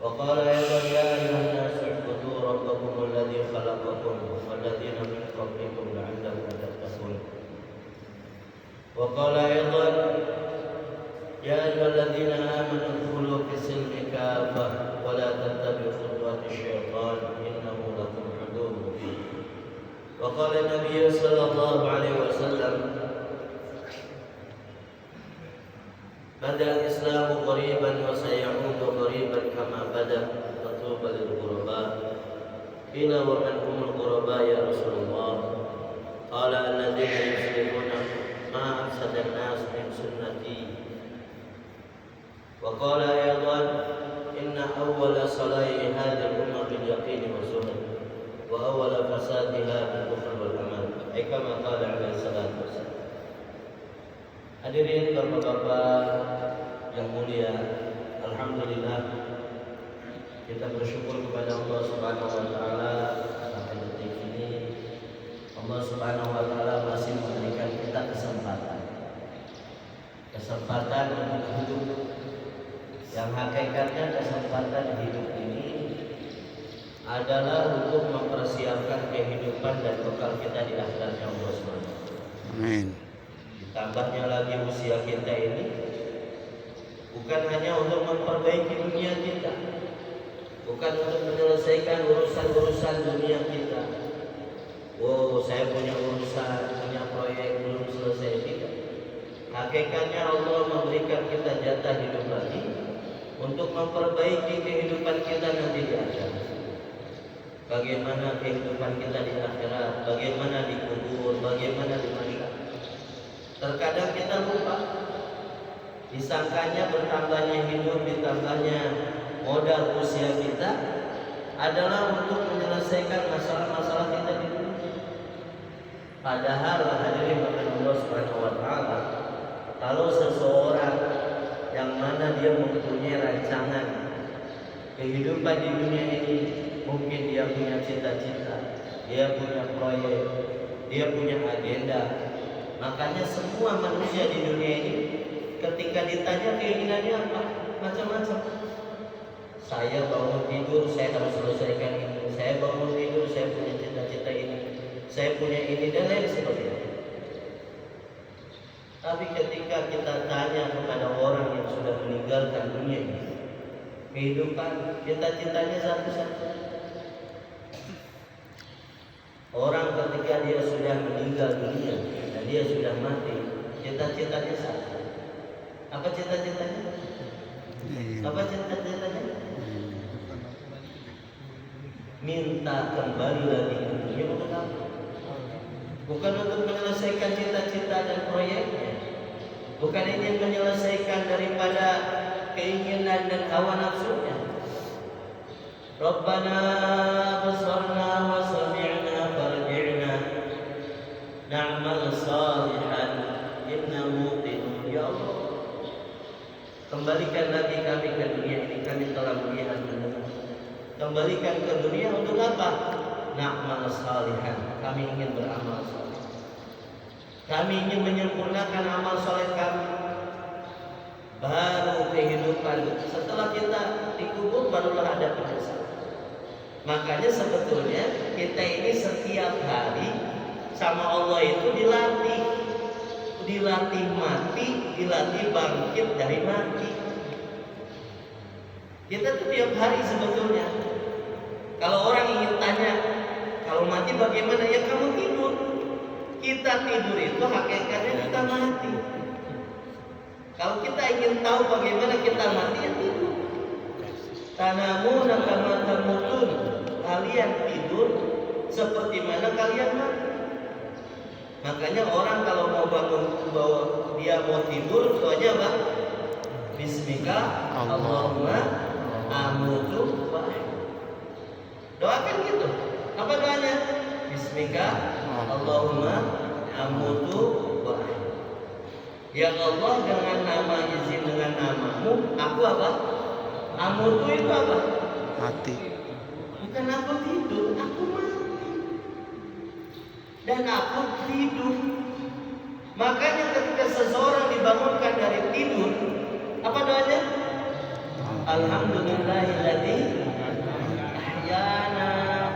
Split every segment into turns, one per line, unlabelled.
وقال أيضا يا أيها الناس اعبدوا ربكم الذي خلقكم والذين من قبلكم لعلكم تتقون. وقال أيضا يا أيها الذين آمنوا ادخلوا في السلم كافة ولا تتبعوا خطوات الشيطان إنه لكم عدو مبين. وقال النبي صلى الله عليه وسلم بدأ الإسلام غريبا وسيعود غريبا كما بدأ فطوبى للغرباء. قيل ومن هم الغرباء يا رسول الله؟ قال الذين يصلحون ما أفسد الناس من سنتي. وقال أيضا إن أول صلاح هذه الأمة باليقين والزهد وأول فسادها بالكفر والأمل كما قال عليه الصلاة والسلام. Hadirin bapak-bapak yang mulia, alhamdulillah kita bersyukur kepada Allah Subhanahu wa taala sampai detik ini Allah Subhanahu wa taala masih memberikan kita kesempatan untuk hidup. Yang hakikatnya kesempatan hidup ini adalah untuk mempersiapkan kehidupan dan bekal kita di akhiratnya Allah Subhanahu wa taala. Amin. Tambahnya lagi usia kita ini bukan hanya untuk memperbaiki dunia kita, bukan untuk menyelesaikan urusan-urusan dunia kita. Oh, saya punya urusan, punya proyek belum selesai, tidak. Hakikatnya Allah memberikan kita jatah hidup lagi untuk memperbaiki kehidupan kita nanti di akhirat. Bagaimana kehidupan kita di akhirat, bagaimana di kubur, bagaimana di masyarakat. Terkadang kita lupa, disangkanya bertambahnya hidup, ditambahnya modal usia kita adalah untuk menyelesaikan masalah-masalah kita di dunia. Padahal hadirin Allah Subhanahu wa taala, kalau seseorang yang mana dia mempunyai rancangan kehidupan di dunia ini, mungkin dia punya cita-cita, dia punya proyek, dia punya agenda. Makanya semua manusia di dunia ini ketika ditanya keinginannya apa, macam-macam. Saya bangun tidur, saya harus selesaikan ini. Saya bangun tidur, saya punya cita-cita ini. Saya punya ini dan lain sebagainya. Tapi ketika kita tanya kepada orang yang sudah meninggalkan dunia ini, kehidupan cita-citanya satu-satu. Orang ketika dia sudah meninggal dunia dan dia sudah mati, cita-citanya satu. Apa cita-citanya? Apa cita-citanya? Minta kembali lagi ke dunia untuk apa? Bukan untuk menyelesaikan cita-cita dan proyeknya. Bukan ingin menyelesaikan daripada keinginan dan hawa nafsunya. Rabbana basarna wa sami'na farji'na na'mal salihan inna muqinun. Ya Allah, kembalikan lagi kami ke dunia ini, kami telah melihat mendengar. Kembalikan ke dunia untuk apa? Na'mal salihan, kami ingin beramal saleh. Kami ingin menyempurnakan amal saleh kami. Baru kehidupan setelah kita dikubur barulah ada penyesalan. Makanya sebetulnya kita ini setiap hari sama Allah itu dilatih mati, dilatih bangkit dari mati. Kita tuh tiap hari sebetulnya. Kalau orang ingin tanya, kalau mati bagaimana? Ya kamu tidur. Kita tidur itu hakikatnya kita mati. Kalau kita ingin tahu bagaimana kita mati, ya tidur. Tanamuna kama tamutun. Kalian tidur seperti mana kalian mati. Makanya orang kalau mau bangun, dia mau tidur, itu aja Pak. Bismika Allahumma amutu wa ahya. Doakan gitu. Apa doanya? Bismika Allahumma amutu wa ahya. Ya Allah, dengan nama izin dengan namamu, aku apa? Amutu itu apa?
Mati.
Bukan aku tidur, aku mati. Dan aku tidur. Makanya ketika seseorang dibangunkan dari tidur, apa doanya? Alhamdulillahilladzi ahyana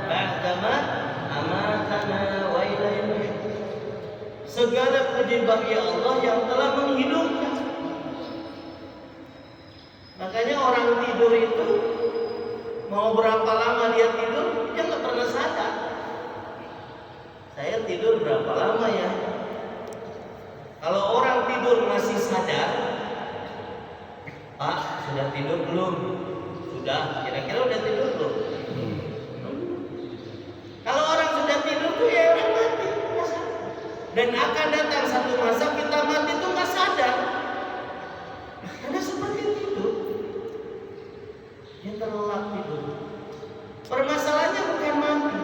ba'dama amatana wa ilaihi nusyur. Segala puji bagi Allah yang telah menghidupkan. Makanya orang tidur itu mau berapa lama dia tidur, dia nggak pernah sadar. Saya tidur berapa lama ya? Kalau orang tidur masih sadar, Pak, sudah tidur belum? Sudah, kira-kira udah tidur belum? Kalau orang sudah tidur tuh ya orang mati, nggak sadar. Dan akan datang satu masa kita mati tuh nggak sadar, karena seperti tidur, dia terlelap tidur. Permasalahannya bukan mati,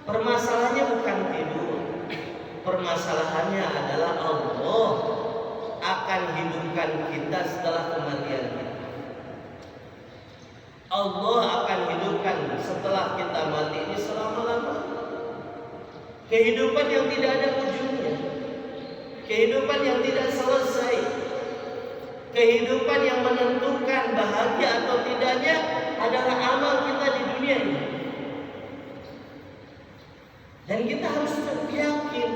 permasalahannya bukan tidur, permasalahannya adalah Allah akan hidupkan kita setelah kematian kita. Allah akan hidupkan setelah kita mati ini selama-lamanya. Kehidupan yang tidak ada ujungnya, kehidupan yang tidak selesai, kehidupan yang menentukan bahagia atau tidaknya adalah amal kita di dunia ini. Dan kita harus yakin,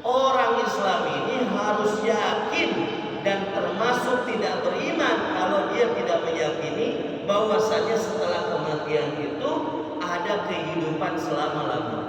orang Islam ini harus yakin dan termasuk tidak beriman kalau dia tidak meyakini bahwasanya setelah kematian itu ada kehidupan selama-lamanya.